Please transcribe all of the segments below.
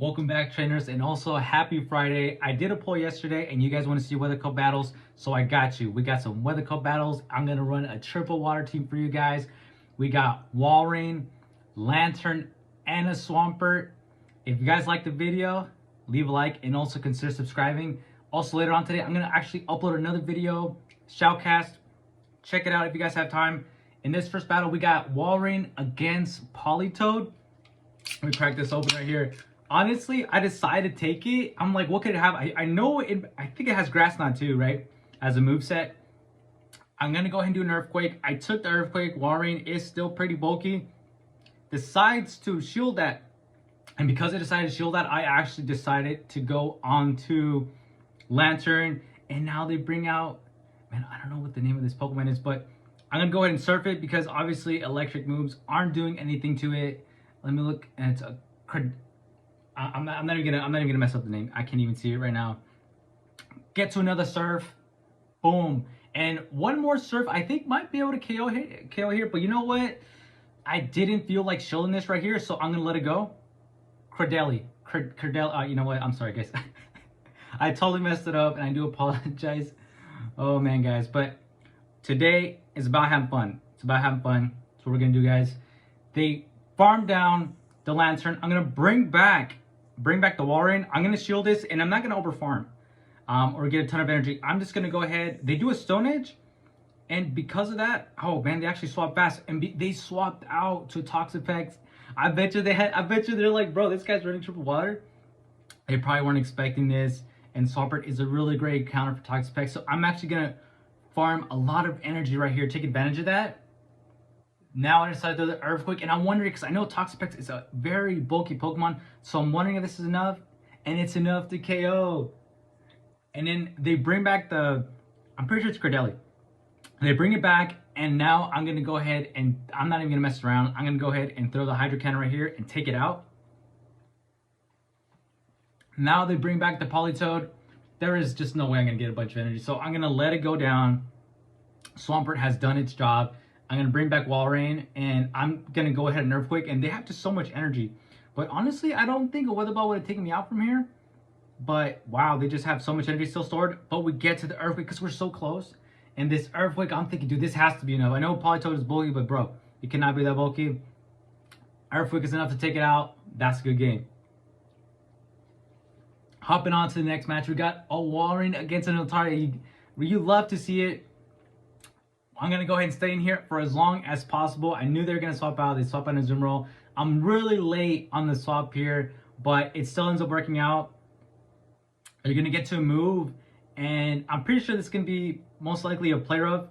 Welcome back, trainers, and also happy Friday. I did a poll yesterday and you guys want to see weather cup battles, so I got you. We got some weather cup battles. I'm gonna run a triple water team for you guys. We got Walrein, Lantern, and a Swampert. If you guys like the video, leave a like and also consider subscribing. Also later on today, I'm gonna actually upload another video, shoutcast. Check it out if you guys have time. In this first battle, we got Walrein against Politoed. Let me crack this open right here. Honestly, I decided to take it. I'm like, what could it have? I know it. I think it has Grass Knot too, right? As a moveset. I'm gonna go ahead and do an Earthquake. I took the Earthquake. Walrein is still pretty bulky. Decides to shield that, and because I decided to shield that, I actually decided to go on to Lantern. And now they bring out, man, I don't know what the name of this Pokemon is, but I'm gonna go ahead and surf it because obviously electric moves aren't doing anything to it. Let me look, and it's a. I'm not even gonna mess up the name. I can't even see it right now. Get to another surf, boom, and one more surf. I think might be able to KO here, but you know what? I didn't feel like shielding this right here, so I'm gonna let it go. Cradeli. You know what? I'm sorry, guys. I totally messed it up, and I do apologize. Oh man, guys, but today is about having fun. It's about having fun. That's what we're gonna do, guys. They farm down the Lantern. I'm gonna bring back the Walrein. I'm gonna shield this, and I'm not gonna overfarm or get a ton of energy. I'm just gonna go ahead. They do a Stone Edge, and because of that, oh man, they actually swap fast, and they swapped out to Toxapex. I bet you they're like, bro, this guy's running triple water. They probably weren't expecting this, and Swampert is a really great counter for Toxapex. So I'm actually gonna farm a lot of energy right here, take advantage of that. Now I decided to do the Earthquake, and I'm wondering, because I know Toxapex is a very bulky Pokemon, so I'm wondering if this is enough, and it's enough to KO. And then they bring back the, I'm pretty sure it's Cradeli. They bring it back, and now I'm going to go ahead, and I'm not even going to mess around. I'm going to go ahead and throw the Hydro Cannon right here and take it out. Now they bring back the Politoed. There is just no way I'm going to get a bunch of energy, so I'm going to let it go down. Swampert has done its job. I'm going to bring back Walrein, and I'm going to go ahead and Earthquake, and they have just so much energy. But honestly, I don't think a Weather Ball would have taken me out from here. But wow, they just have so much energy still stored. But we get to the Earthquake because we're so close. And this Earthquake, I'm thinking, dude, this has to be enough. I know Politoed is bulky, but bro, it cannot be that bulky. Earthquake is enough to take it out. That's a good game. Hopping on to the next match, we got a Walrein against an Altaria. You love to see it. I'm going to go ahead and stay in here for as long as possible. I knew they were going to swap out. They swap out a Zoom Roll. I'm really late on the swap here, but it still ends up working out. You're going to get to a move, and I'm pretty sure this can be most likely a play rough,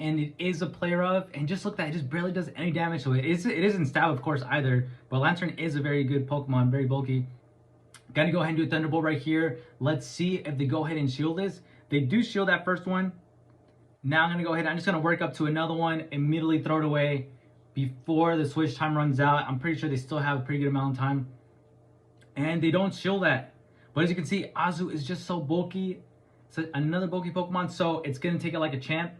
and it is a play rough. And just look at that, it just barely does any damage to it. It isn't stab, of course, either, but Lantern is a very good Pokemon, very bulky. Got to go ahead and do a Thunderbolt right here. Let's see if they go ahead and shield this. They do shield that first one. Now I'm going to go ahead, I'm just going to work up to another one, immediately throw it away before the switch time runs out. I'm pretty sure they still have a pretty good amount of time. And they don't shield that. But as you can see, Azu is just so bulky. It's another bulky Pokemon, so it's going to take it like a champ.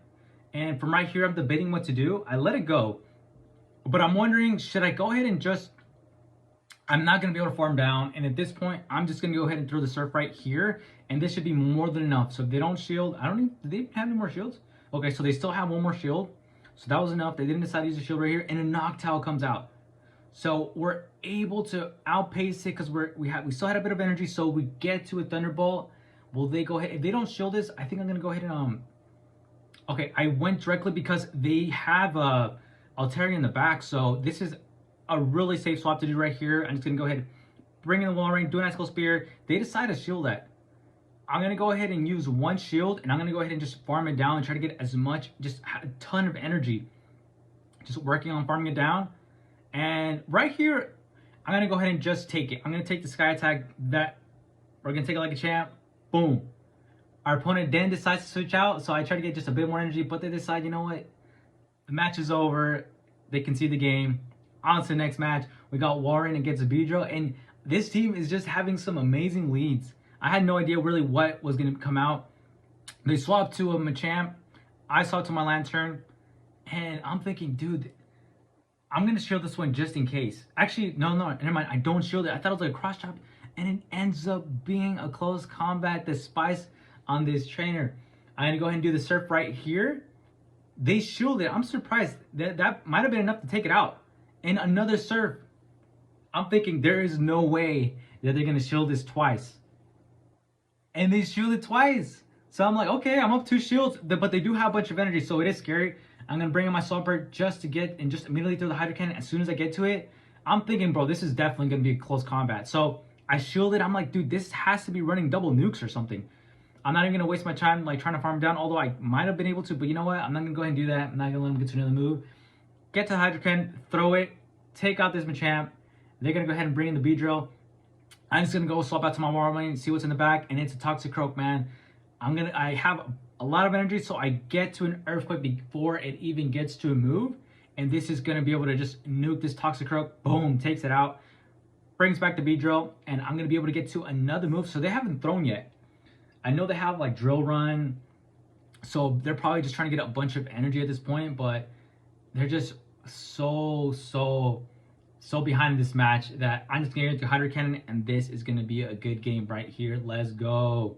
And from right here, I'm debating what to do. I let it go. But I'm wondering, should I go ahead and just... I'm not going to be able to farm down. And at this point, I'm just going to go ahead and throw the Surf right here. And this should be more than enough. So if they don't shield... I don't even... Do they have any more shields? Okay, so they still have one more shield. So that was enough. They didn't decide to use a shield right here. And a Noctowl comes out. So we're able to outpace it because we still had a bit of energy. So we get to a Thunderbolt. Will they go ahead? If they don't shield this, I think I'm going to go ahead and... Okay, I went directly because they have Altaria in the back. So this is a really safe swap to do right here. I'm just going to go ahead, bring in the Walrein, do an Icicle Spear. They decide to shield that. I'm going to go ahead and use one shield, and I'm going to go ahead and just farm it down and try to get as much, just a ton of energy. Just working on farming it down. And right here, I'm going to go ahead and just take it. I'm going to take the Sky Attack. That we're going to take it like a champ. Boom. Our opponent then decides to switch out, so I try to get just a bit more energy, but they decide, you know what? The match is over. They concede the game. On to the next match. We got Walrein against Beedrill, and this team is just having some amazing leads. I had no idea really what was going to come out. They swapped to a Machamp. I swapped to my Lantern. And I'm thinking, dude, I'm going to shield this one just in case. Actually, no, never mind. I don't shield it. I thought it was like a cross chop. and it ends up being a close combat. The spice on this trainer. I'm gonna go ahead and do the surf right here. They shielded. I'm surprised that might have been enough to take it out. And another surf. I'm thinking there is no way that they're gonna shield this twice. And they shielded twice. So I'm like, okay, I'm up 2 shields, but they do have a bunch of energy, so it is scary. I'm gonna bring in my Swampert just to get and just immediately throw the Hydro Cannon as soon as I get to it. I'm thinking, bro, this is definitely gonna be a close combat. So I shielded. I'm like, dude, this has to be running double nukes or something. I'm not even gonna waste my time like trying to farm down, although I might have been able to, but you know what? I'm not gonna go ahead and do that. I'm not gonna let them get to another move. Get to the Hydro Cannon, throw it, take out this Machamp. They're gonna go ahead and bring in the Beedrill. I'm just gonna go swap out to my Warming, see what's in the back, and it's a Toxicroak, man. I have a lot of energy, so I get to an Earthquake before it even gets to a move, and this is gonna be able to just nuke this Toxicroak. Boom, takes it out, brings back the Beedrill, and I'm gonna be able to get to another move. So they haven't thrown yet. I know they have like Drill Run, so they're probably just trying to get a bunch of energy at this point, but they're just so behind this match that I'm just gonna get to Hydro Cannon, and this is gonna be a good game right here. Let's go.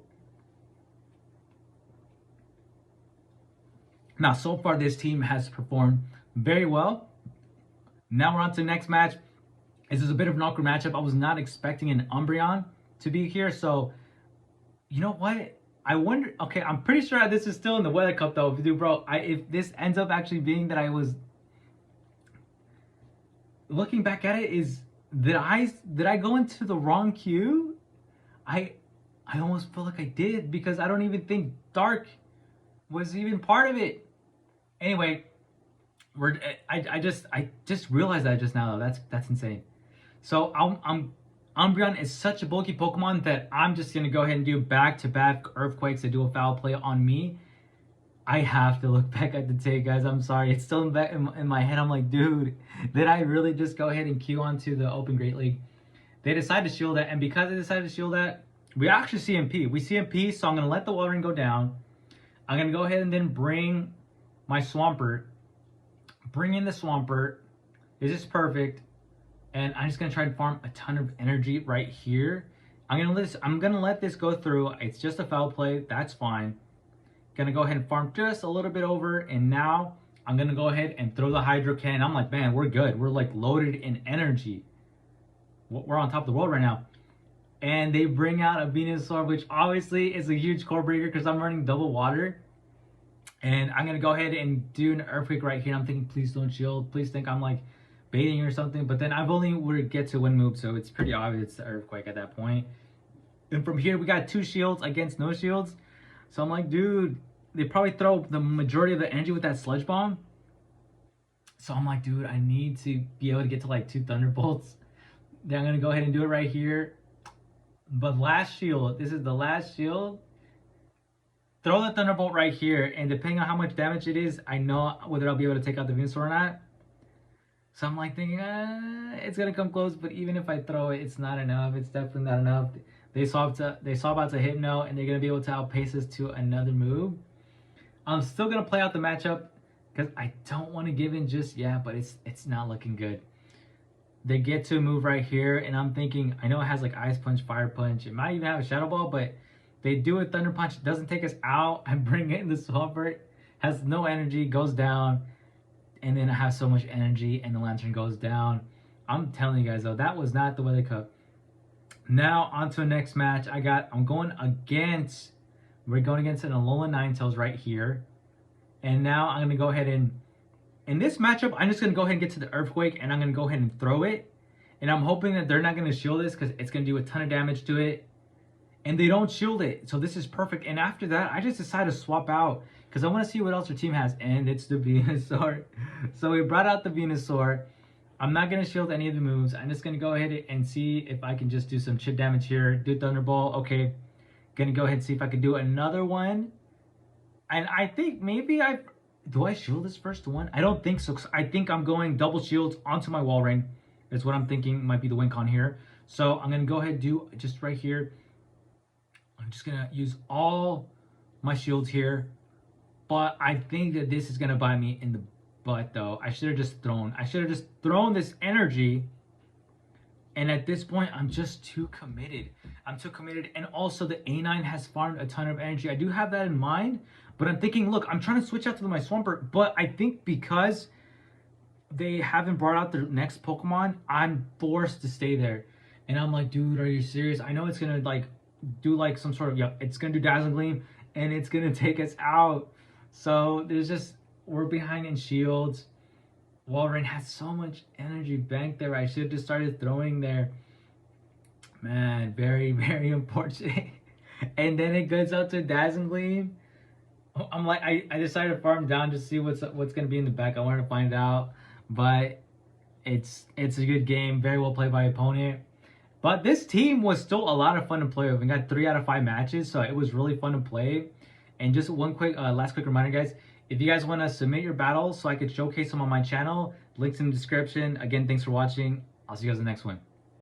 Now, so far this team has performed very well. Now we're on to the next match. This is a bit of an awkward matchup. I was not expecting an Umbreon to be here, so you know what? I wonder. Okay, I'm pretty sure this is still in the Weather Cup though, dude, bro. If this ends up actually being that I was looking back at it, did I go into the wrong queue? I almost feel like I did, because I don't even think Dark was even part of it. Anyway, I just realized that just now though. That's insane. So Umbreon is such a bulky Pokemon that I'm just gonna go ahead and do back-to-back Earthquakes to do a foul play on me. I have to look back at the tape, guys. I'm sorry. It's still in my head. I'm like, dude, did I really just go ahead and queue onto the Open Great League? They decided to shield that, and because they decided to shield that, we actually CMP. We CMP, so I'm gonna let the Walrein go down. I'm gonna go ahead and then bring my Swampert. Bring in the Swampert. This is perfect. And I'm just gonna try and farm a ton of energy right here. I'm gonna let this go through. It's just a foul play. That's fine. Gonna go ahead and farm just a little bit over, and now I'm gonna go ahead and throw the Hydro Cannon. I'm like, man, we're good. We're like loaded in energy. We're on top of the world right now. And they bring out a Venusaur, which obviously is a huge core breaker because I'm running double water. And I'm gonna go ahead and do an Earthquake right here. I'm thinking, please don't shield. Please think I'm like baiting or something. But then I've only would get to one move, so it's pretty obvious it's the Earthquake at that point. And from here, we got 2 shields against no shields. So I'm like, dude, they probably throw the majority of the energy with that Sludge Bomb. So I'm like, dude, I need to be able to get to like 2 Thunderbolts. Then I'm gonna go ahead and do it right here. But last shield, this is the last shield. Throw the Thunderbolt right here, and depending on how much damage it is, I know whether I'll be able to take out the Venusaur or not. So I'm like thinking, it's gonna come close, but even if I throw it, it's not enough. It's definitely not enough. They swap out to Hypno, and they're gonna be able to outpace us to another move. I'm still gonna play out the matchup because I don't want to give in just yet, but it's not looking good. They get to a move right here, and I'm thinking, I know it has like Ice Punch, Fire Punch. It might even have a Shadow Ball, but they do a Thunder Punch. It doesn't take us out. I bring in the Swampert. Has no energy, goes down. And then I have so much energy, and the Lantern goes down. I'm telling you guys, though, that was not the Weather Cup. Now, on to the next match. We're going against an Alolan Ninetales right here. And now I'm going to go ahead and, in this matchup, I'm just going to go ahead and get to the Earthquake, and I'm going to go ahead and throw it. And I'm hoping that they're not going to shield this because it's going to do a ton of damage to it. And they don't shield it, so this is perfect. And after that, I just decided to swap out because I want to see what else our team has, and it's the Venusaur. So we brought out the Venusaur. I'm not going to shield any of the moves. I'm just going to go ahead and see if I can just do some chip damage here. Do Thunderbolt. Okay. Going to go ahead and see if I can do another one. And I think maybe do I shield this first one? I don't think so. I think I'm going double shields onto my Walrein. That's what I'm thinking might be the win con here. So I'm going to go ahead and do just right here. I'm just going to use all my shields here. But I think that this is going to bite me in the butt, though. I should have just thrown this energy And at this point, I'm just too committed. I'm too committed. And also, the A9 has farmed a ton of energy. I do have that in mind. But I'm thinking, look, I'm trying to switch out to my Swampert. But I think because they haven't brought out the next Pokemon, I'm forced to stay there. And I'm like, dude, are you serious? I know it's going to, like, do, like, some sort of, yep, it's going to do Dazzling Gleam. And it's going to take us out. So, there's just, we're behind in shields. Walrein has so much energy banked there. I should have just started throwing there. Man, very, very unfortunate. And then it goes out to Dazzling Gleam. I'm like, I decided to farm down to see what's going to be in the back. I wanted to find out. But it's a good game. Very well played by opponent. But this team was still a lot of fun to play with. We got 3 out of 5 matches. So it was really fun to play. And just one quick, last quick reminder, guys. If you guys want to submit your battles so I could showcase them on my channel, links in the description. Again, thanks for watching. I'll see you guys in the next one.